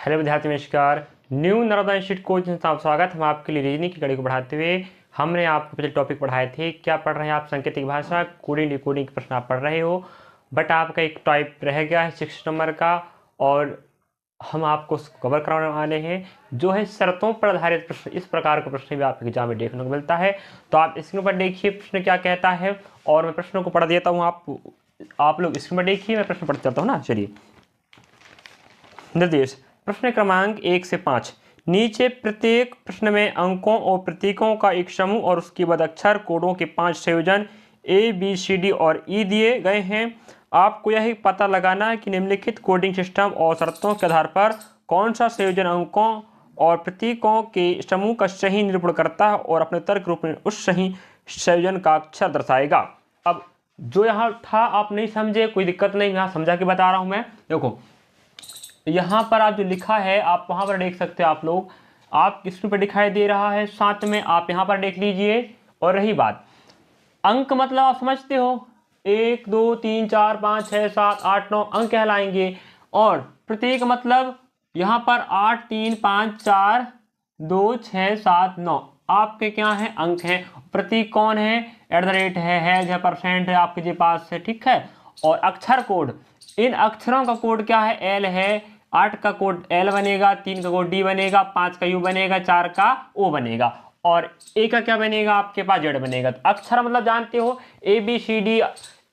Hello विद्यार्थी, नमस्कार। New Narmada institute coaching में स्वागत। हम आपके लिए रीजनिंग की कड़ी को बढ़ाते हुए हमने आपको पिछले टॉपिक पढ़ाए थे। क्या पढ़ रहे हैं आप? सांकेतिक भाषा, कोडिंग डिकोडिंग के प्रश्न आप पढ़ रहे हो, बट आपका एक टाइप रह गया है 6 नंबर का, और हम आपको कवर कराने वाले हैं जो है शर्तों पर आधारित प्रश्न। इस प्रकार का प्रश्न भी आपके एग्जाम में देखने को मिलता है। तो आप स्क्रीन पर देखिए प्रश्न क्या कहता है, और मैं प्रश्नों को पढ़ देता हूँ। आप लोग स्क्रीन पर देखिए, मैं प्रश्न पढ़ चलता हूँ ना। चलिए, निर्देश प्रश्न क्रमांक 1 से 5। नीचे प्रत्येक प्रश्न में अंकों और प्रतीकों का एक समूह और उसके बाद अक्षर कोडों के 5 संयोजन ए, बी, सी, डी और ई दिए गए हैं। आपको यह पता लगाना है कि निम्नलिखित कोडिंग सिस्टम और शर्तों के आधार पर कौन सा संयोजन अंकों और प्रतीकों के समूह का सही निरूपण करता है और अपने तर्क रूप में उस सही संयोजन का अक्षर दर्शाएगा। अब जो यहाँ था आप नहीं समझे, कोई दिक्कत नहीं, यहाँ समझा के बता रहा हूँ मैं। देखो, यहाँ पर आप जो लिखा है आप वहाँ पर देख सकते हो। आप लोग, आप स्क्रीन पर दिखाई दे रहा है, साथ में आप यहाँ पर देख लीजिए। और रही बात अंक, मतलब आप समझते हो 1 2 3 4 5 6 7 8 9 अंक कहलाएंगे। और प्रतीक मतलब यहाँ पर 8 3 5 4 2 6 7 9 आपके क्या है? अंक हैं। प्रतीक कौन है? @ है, हैज है, परसेंट है, आपके पास है, ठीक है। और अक्षर कोड, इन अक्षरों का कोड क्या है? एल है। 8 का कोड एल बनेगा, 3 का कोड डी बनेगा, 5 का यू बनेगा, 4 का ओ बनेगा, और ए का क्या बनेगा? आपके पास जेड बनेगा। तो अक्षर मतलब जानते हो ए बी सी डी,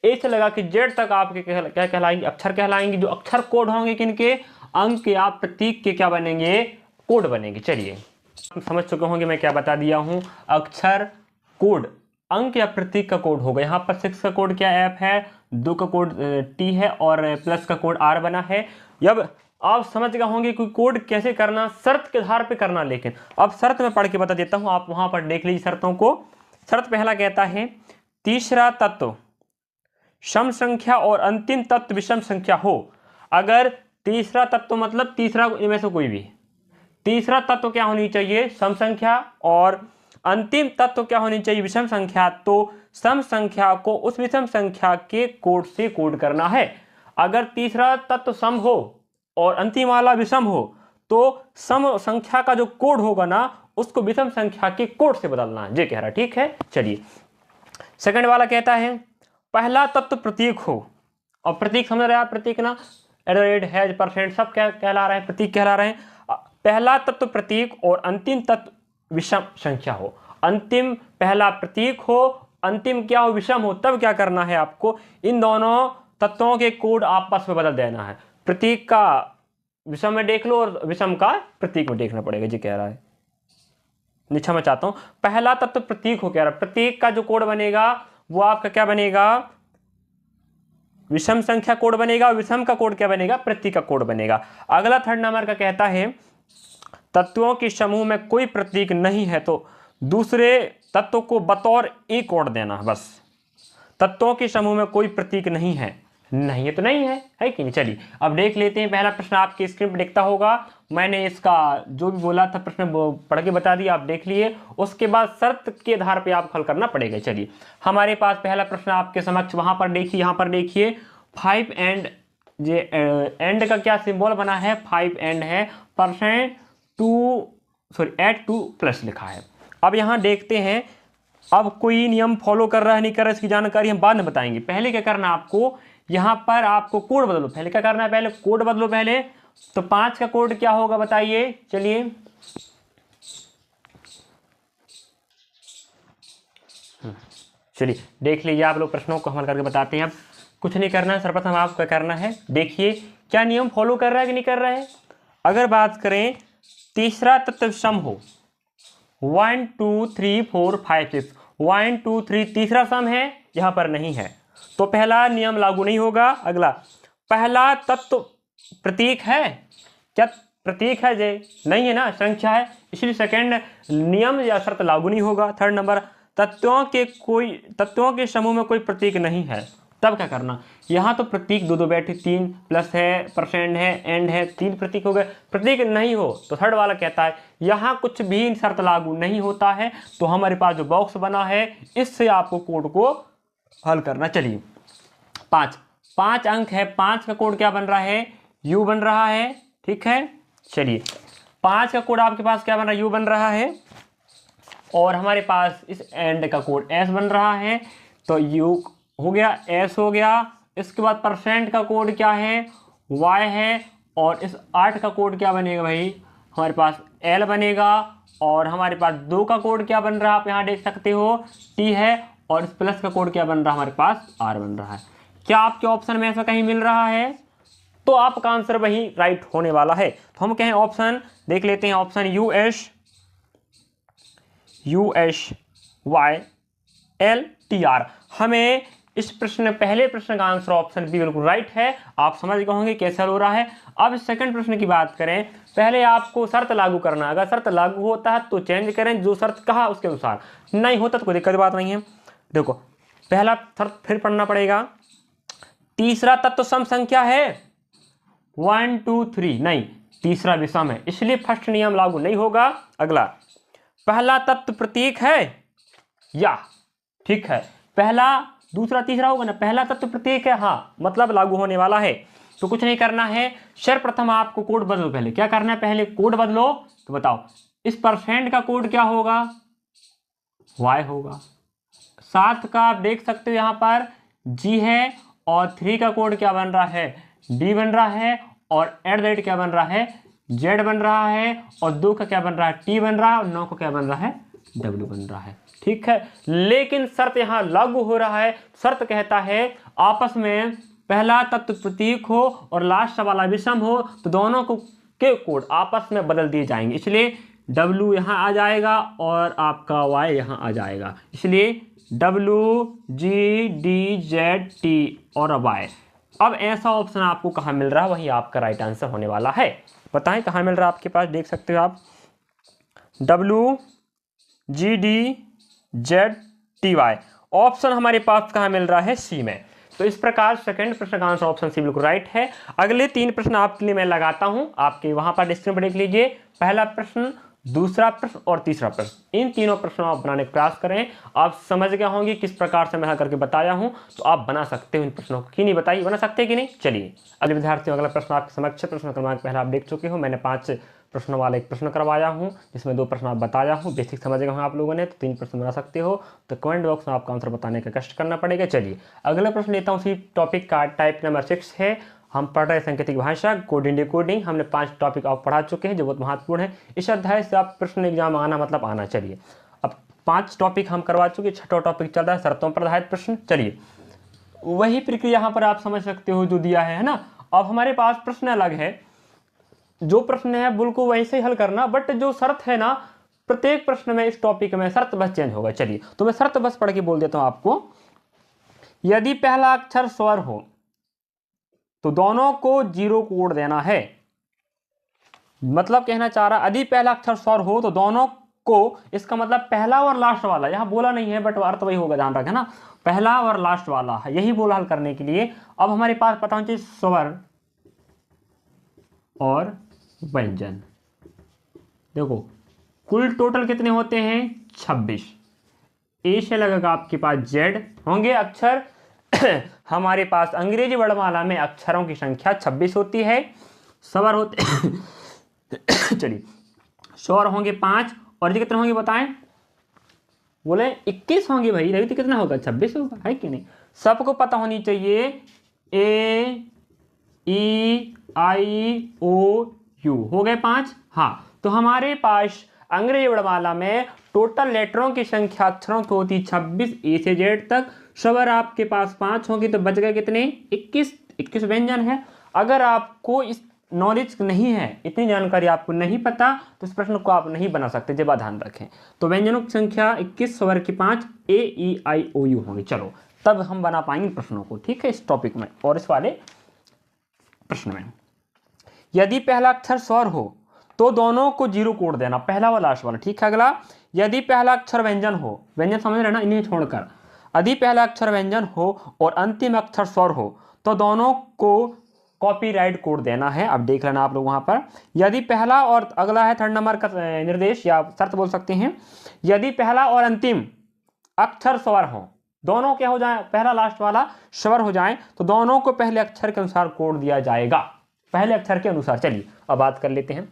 ए से लगा कि जेड तक आपके क्या कहलाएंगे? अक्षर कहलाएंगे। जो अक्षर कोड होंगे किनके? अंक या प्रतीक के क्या बनेंगे? कोड बनेंगे। चलिए, समझ चुके होंगे मैं क्या बता दिया हूं। अक्षर कोड अंक या प्रतीक का कोड होगा। यहाँ पर 6 का कोड क्या एफ है, 2 का कोड टी है, और प्लस का कोड आर बना है। अब आप समझ गए होंगे कि कोड कैसे करना, शर्त के आधार पे करना। लेकिन अब शर्त में पढ़ के बता देता हूं, आप वहां पर देख लीजिए शर्तों को। शर्त पहला कहता है तीसरा तत्व सम संख्या और अंतिम तत्व विषम संख्या हो। अगर तीसरा तत्व मतलब तीसरा इनमें से कोई भी, तीसरा तत्व क्या होनी चाहिए? सम संख्या, और अंतिम तत्व क्या होनी चाहिए? विषम संख्या। तो सम संख्या को उस विषम संख्या के कोड से कोड करना है। अगर तीसरा तत्व सम हो और अंतिम वाला विषम हो, तो सम संख्या का जो कोड होगा ना, उसको विषम संख्या के कोड से बदलना है। ये कह रहा, ठीक है। चलिए, सेकंड वाला कहता है पहला तत्व प्रतीक हो। और प्रतीक समझ रहे हैं आप? प्रतीक ना, @ हैज, परसेंट, सब क्या कहला रहे हैं? प्रतीक कहला रहे हैं। पहला तत्व प्रतीक और अंतिम तत्व विषम संख्या हो। अंतिम पहला प्रतीक हो, अंतिम क्या हो? विषम हो। तब क्या करना है आपको? इन दोनों तत्वों के कोड आपस में बदल देना है। प्रतीक का विषम में देख लो और विषम का प्रतीक में देखना पड़ेगा। जी कह रहा है, नीचे मैं चाहता हूं पहला तत्व प्रतीक हो। कह रहा है प्रतीक का जो कोड बनेगा वो आपका क्या बनेगा? विषम संख्या कोड बनेगा। विषम का कोड क्या बनेगा? प्रतीक का कोड बनेगा। अगला थर्ड नंबर का कहता है तत्वों के समूह में कोई प्रतीक नहीं है तो दूसरे तत्व को बतौर ए कोड देना। बस, तत्वों के समूह में कोई प्रतीक नहीं है, नहीं है तो नहीं है कि नहीं। चलिए, अब देख लेते हैं। पहला प्रश्न आपके स्क्रीन पर दिखता होगा। मैंने इसका जो भी बोला था प्रश्न पढ़ के बता दिया, आप देख लिए। उसके बाद शर्त के आधार पे आप हल करना पड़ेगा। चलिए, हमारे पास पहला प्रश्न आपके समक्ष वहां पर देखिए, यहाँ पर देखिए 5 एंड, ये एंड का क्या सिंबल बना है? 5 एंड है, परसेंट 2 प्लस लिखा है। अब यहाँ देखते हैं, अब कोई नियम फॉलो कर रहा है नहीं कर रहा है, इसकी जानकारी हम बाद में बताएंगे। पहले क्या करना आपको? यहाँ पर आपको कोड बदलो। पहले क्या करना है? पहले कोड बदलो पहले। तो 5 का कोड क्या होगा बताइए? चलिए, देख लीजिए। आप लोग प्रश्नों को हल करके बताते हैं। अब कुछ नहीं करना है, सर्वप्रथम आपको क्या करना है, देखिए क्या नियम फॉलो कर रहा है कि नहीं कर रहा है। अगर बात करें तीसरा तत्व सम हो, 1 2 3 4 5 6, 1 2 3 तीसरा सम है, यहां पर नहीं है, तो पहला नियम लागू नहीं होगा। अगला, पहला तत्व प्रतीक है क्या? प्रतीक है जे नहीं है ना, संख्या है, इसलिए सेकंड नियम या शर्त लागू नहीं होगा। थर्ड नंबर, तत्वों के समूह में कोई प्रतीक नहीं है, तब क्या करना? यहाँ तो प्रतीक दो बैठे, 3 प्लस है, परसेंट है, एंड है, 3 प्रतीक हो गए। प्रतीक नहीं हो तो थर्ड वाला कहता है यहाँ कुछ भी शर्त लागू नहीं होता है। तो हमारे पास जो बॉक्स बना है, इससे आपको कोड को हल करना। चलिए, 5 अंक है, 5 का कोड क्या बन रहा है? यू बन रहा है, ठीक है। चलिए 5 का कोड आपके पास क्या बन रहा है, यू बन रहा है, और हमारे पास इस एंड का कोड एस बन रहा है। तो यू हो गया, एस हो गया। इसके बाद परसेंट का कोड क्या है, वाई है, और इस 8 का कोड क्या बनेगा भाई, हमारे पास एल बनेगा। और हमारे पास 2 का कोड क्या बन रहा है, आप यहाँ देख सकते हो टी है, और इस प्लस का कोड क्या बन रहा है, हमारे पास आर बन रहा है। क्या आपके ऑप्शन में ऐसा कहीं मिल रहा है, तो आपका आंसर वही राइट होने वाला है। तो हम कहें ऑप्शन देख लेते हैं, ऑप्शन US YLTR। हमें इस प्रश्न पहले प्रश्न का आंसर ऑप्शन बी बिल्कुल राइट है। आप समझ गए होंगे कैसे हल हो रहा है। अब सेकंड प्रश्न की बात करें, पहले आपको शर्त लागू करना है। अगर शर्त लागू होता है तो चेंज करें, जो शर्त कहा उसके अनुसार, नहीं होता तो कोई दिक्कत बात नहीं है। देखो पहला शर्त फिर पढ़ना पड़ेगा, तीसरा तत्व सम संख्या है 1 2 3, नहीं तीसरा विषम है, इसलिए फर्स्ट नियम लागू नहीं होगा। अगला, पहला तत्व प्रतीक है या, ठीक है, पहला दूसरा तीसरा होगा ना, पहला तत्व प्रतीक है, हाँ मतलब लागू होने वाला है। तो कुछ नहीं करना है, सर्वप्रथम आपको कोड बदलो। पहले क्या करना है, पहले कोड बदलो। तो बताओ इस परसेंट का कोड क्या होगा, वाई होगा। 7 का आप देख सकते हो यहाँ पर जी है, और 3 का कोड क्या बन रहा है, डी बन रहा है, और एट द रेट क्या बन रहा है, जेड बन रहा है, और 2 का क्या बन रहा है, टी बन रहा है, और 9 का क्या बन रहा है, डब्ल्यू बन रहा है। ठीक है, लेकिन शर्त यहाँ लागू हो रहा है। शर्त कहता है आपस में पहला तत्व प्रतीक हो और लास्ट वाला विषम हो, तो दोनों को के कोड आपस में बदल दिए जाएंगे। इसलिए डब्ल्यू यहाँ आ जाएगा और आपका वाई यहाँ आ जाएगा। इसलिए WGDZT और वाई। अब ऐसा ऑप्शन आपको कहाँ मिल रहा है, वही आपका राइट आंसर होने वाला है। बताएं कहाँ मिल रहा है आपके पास, देख सकते हो आप WGDZTY ऑप्शन हमारे पास कहाँ मिल रहा है, सी में। तो इस प्रकार सेकंड प्रश्न का आंसर ऑप्शन सी बिल्कुल राइट है। अगले 3 प्रश्न आपके लिए मैं लगाता हूं, आपके वहां पर डिस्क्रिप्शन पर देख लीजिए। पहला प्रश्न, दूसरा प्रश्न और तीसरा प्रश्न, इन तीनों प्रश्नों आप बनाने का प्रयास करें। आप समझ गए होंगे किस प्रकार से मैं करके बताया हूं, तो आप बना सकते हो इन प्रश्नों को। कि नहीं बताइए, बना सकते हैं कि नहीं। चलिए अगले विद्यार्थियों, अगला प्रश्न आपके समक्ष, प्रश्न क्रमांक पहला आप देख चुके हो। मैंने 5 प्रश्नों वाला एक प्रश्न करवाया हूं, जिसमें 2 प्रश्न आप बताया हूं। बेसिक समझ गए हो आप लोगों ने, तो 3 प्रश्न बना सकते हो। तो कमेंट बॉक्स में आपका आंसर बताने का कष्ट करना पड़ेगा। चलिए अगला प्रश्न लेता हूँ, उसी टॉपिक का टाइप नंबर 6 है। हम पढ़ रहे सांकेतिक भाषा, कोडिंग डिकोडिंग। हमने 5 टॉपिक आप पढ़ा चुके हैं जो बहुत महत्वपूर्ण है। इस अध्याय से आप प्रश्न एग्जाम आना मतलब आना। चलिए अब 5 टॉपिक हम करवा चुके, 6वां टॉपिक चल रहा है शर्तों पर आधारित प्रश्न। चलिए वही प्रक्रिया यहाँ पर आप समझ सकते हो जो दिया है ना। अब हमारे पास प्रश्न अलग है, जो प्रश्न है बिल्कुल वैसे ही हल करना, बट जो शर्त है ना, प्रत्येक प्रश्न में इस टॉपिक में शर्त बस चेंज होगा। चलिए तो मैं शर्त बस पढ़ के बोल देता हूं आपको। यदि पहला अक्षर स्वर हो तो दोनों को 0 कोड देना है। मतलब कहना चाह रहा, यदि पहला अक्षर स्वर हो तो दोनों को, इसका मतलब पहला और लास्ट वाला, यहां बोला नहीं है बट अर्थ वही होगा, ध्यान रखें ना, पहला और लास्ट वाला है, यही बोला हल करने के लिए। अब हमारे पास पता होना चाहिए स्वर और व्यंजन। देखो कुल टोटल कितने होते हैं, 26। ए से लगेगा आपके पास जेड होंगे अक्षर। हमारे पास अंग्रेजी वर्णमाला में अक्षरों की संख्या 26 होती है। स्वर होते चलिए स्वर होंगे 5, और ये कितने होंगे बताएं, बोले 21 होंगे भाई, रवि तो कितना होगा, 26 होगा, है कि नहीं। सबको पता होनी चाहिए ए ई आई ओ यू हो गए 5। हाँ, तो हमारे पास अंग्रेजी वर्णमाला में टोटल लेटरों की संख्या अक्षरों की होती 26 ए से जेड तक। स्वर आपके पास 5 होंगे तो बच गए कितने, 21 व्यंजन है। अगर आपको इस नॉलेज नहीं है, इतनी जानकारी आपको नहीं पता, तो इस प्रश्न को आप नहीं बना सकते, जब ध्यान रखें। तो व्यंजनों की संख्या 21, स्वर की 5, ए ई आई ओ यू होंगे। चलो तब हम बना पाएंगे प्रश्नों को, ठीक है, इस टॉपिक में और इस वाले प्रश्न में। यदि पहला अक्षर स्वर हो तो दोनों को 0 कोड देना, पहला वाला लास्ट वाला, ठीक है। अगला, यदि पहला अक्षर व्यंजन हो, व्यंजन समझ रहे ना, इन्हें छोड़कर, यदि पहला अक्षर व्यंजन हो और अंतिम अक्षर स्वर हो तो दोनों को कॉपीराइट कोड देना है। अब देख लेना आप लोग वहां पर, यदि पहला और, अगला है 3rd नंबर का निर्देश या शर्त बोल सकते हैं, यदि पहला और अंतिम अक्षर स्वर हो, दोनों क्या हो जाए, पहला लास्ट वाला स्वर हो जाए, तो दोनों को पहले अक्षर के अनुसार कोड दिया जाएगा। पहले अक्षर के अनुसार। चलिए अब बात कर लेते हैं।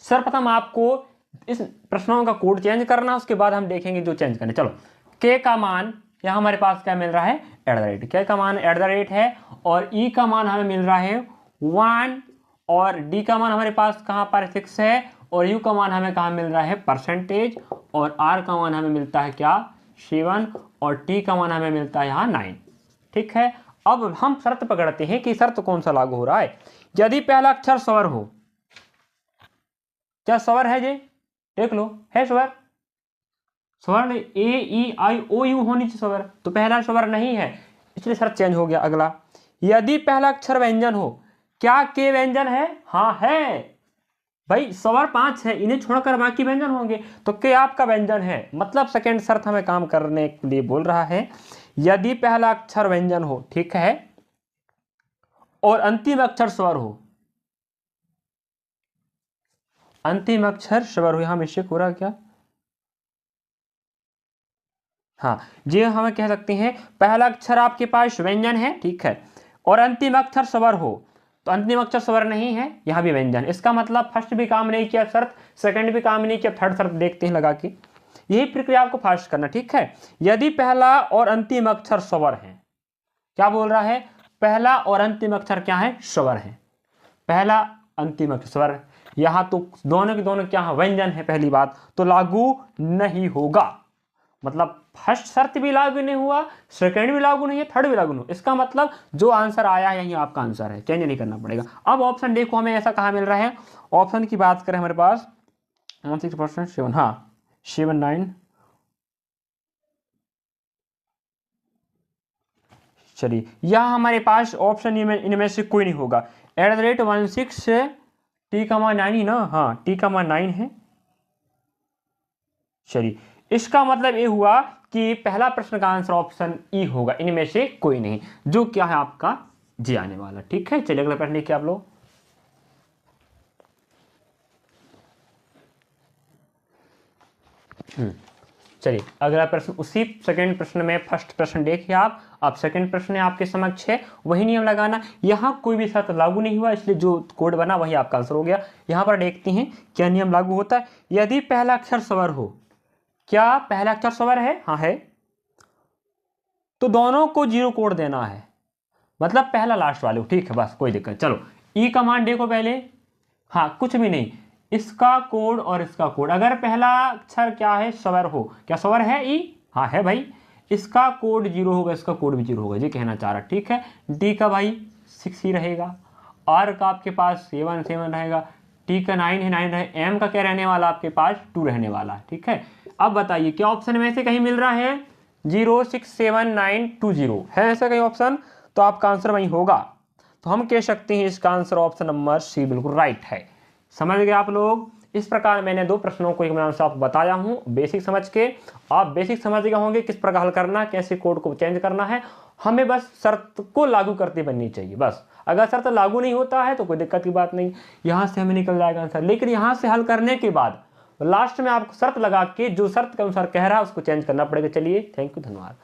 सर्वप्रथम आपको इस प्रश्नों का कोड चेंज करना, उसके बाद हम देखेंगे जो चेंज करने। चलो, के का मान यहाँ हमारे पास क्या मिल रहा है, @ के का मान @ है, और ई का मान हमें मिल रहा है 1, और डी का मान हमारे पास कहाँ पर 6 है, और यू का मान हमें कहाँ मिल रहा है %, और आर का मान हमें मिलता है क्या 7, और टी का मान हमें मिलता है यहाँ 9। ठीक है, अब हम शर्त पकड़ते हैं कि शर्त कौन सा लागू हो रहा है। यदि पहला अक्षर स्वर हो, क्या स्वर है जी, देख लो है स्वर, स्वर ए ई आई ओ यू होनी चाहिए स्वर, तो पहला स्वर नहीं है, इसलिए शर्त चेंज हो गया। अगला, यदि पहला अक्षर व्यंजन हो, क्या के व्यंजन है, हाँ है भाई, स्वर 5 है, इन्हें छोड़कर बाकी व्यंजन होंगे, तो के आपका व्यंजन है, मतलब सेकंड शर्त हमें काम करने के लिए बोल रहा है। यदि पहला अक्षर व्यंजन हो, ठीक है, और अंतिम अक्षर स्वर हो, अंतिम अक्षर स्वर हो, यहां मिस्टेक हो रहा है क्या, हाँ जी, हमें कह सकते हैं पहला अक्षर आपके पास व्यंजन है, ठीक है, और अंतिम अक्षर स्वर हो, तो अंतिम अक्षर स्वर नहीं है, यहां भी व्यंजन। इसका मतलब फर्स्ट भी काम नहीं किया शर्त, सेकंड भी काम नहीं किया, थर्ड शर्त देखते हैं लगा के। यही प्रक्रिया आपको फास्ट करना, ठीक है। यदि पहला और अंतिम अक्षर स्वर है, क्या बोल रहा है, पहला और अंतिम अक्षर क्या है, स्वर है, पहला अंतिम अक्षर स्वर, यहां तो दोनों के दोनों क्या है, व्यंजन है, पहली बात तो लागू नहीं होगा, मतलब फर्स्ट शर्त भी लागू नहीं हुआ, सेकंड भी लागू नहीं है, थर्ड भी लागू नहीं। इसका मतलब जो आंसर आया है यही आपका आंसर है, चेंज नहीं करना पड़ेगा। अब ऑप्शन देखो हमें ऐसा कहाँ मिल रहा है, ऑप्शन की बात करें हमारे पास 16%, 7, हाँ 7, 9, चलिए यहाँ हमारे पास ऑप्शन इनमें से कोई नहीं होगा। @16 टी का मान 9 ही ना, हाँ टी का मान 9 है। चलिए इसका मतलब ये हुआ कि पहला प्रश्न का आंसर ऑप्शन ई होगा, इनमें से कोई नहीं, जो क्या है आपका जी आने वाला। ठीक है, चलिए अगला प्रश्न देखिए आप लोग। चलिए अगला प्रश्न, उसी सेकंड प्रश्न में फर्स्ट प्रश्न देखिए आप, अब सेकंड प्रश्न आपके समक्ष है, वही नियम लगाना, यहाँ कोई भी शर्त लागू नहीं हुआ, इसलिए जो कोड बना वही आपका आंसर हो गया। यहाँ पर देखते हैं क्या नियम लागू होता है। यदि पहला अक्षर स्वर हो, क्या पहला अक्षर स्वर है, हाँ है, तो दोनों को 0 कोड देना है, मतलब पहला लास्ट वाले, ठीक है बस कोई दिक्कत। चलो ई का मान देखो पहले, हाँ कुछ भी नहीं, इसका कोड और इसका कोड, अगर पहला अक्षर क्या है स्वर हो, क्या स्वर है ई, हाँ है भाई, इसका कोड 0 होगा, इसका कोड भी 0 होगा, ये कहना चाह रहा, ठीक है। डी का भाई 6 ही रहेगा, आर का आपके पास 7 रहेगा, टी का 9 है, 9 रहे, एम का क्या रहने वाला आपके पास 2 रहने वाला, ठीक है। अब बताइए क्या ऑप्शन में से कहीं मिल रहा है 0, 6, 7, 9, 2, 0 है ऐसा कहीं ऑप्शन, तो आपका आंसर वही होगा, तो हम कह सकते हैं इसका आंसर ऑप्शन नंबर सी बिल्कुल राइट है। समझ गए आप लोग। इस प्रकार मैंने 2 प्रश्नों को एक नाम से आपको बताया हूं, बेसिक समझ के आप बेसिक समझ गए होंगे किस प्रकार हल करना, कैसे कोड को चेंज करना है, हमें बस शर्त को लागू करते बननी चाहिए बस। अगर शर्त लागू नहीं होता है तो कोई दिक्कत की बात नहीं, यहाँ से हमें निकल जाएगा आंसर, लेकिन यहाँ से हल करने के बाद लास्ट में आपको शर्त लगा के जो शर्त के अनुसार कह रहा है उसको चेंज करना पड़ेगा। चलिए थैंक यू, धन्यवाद।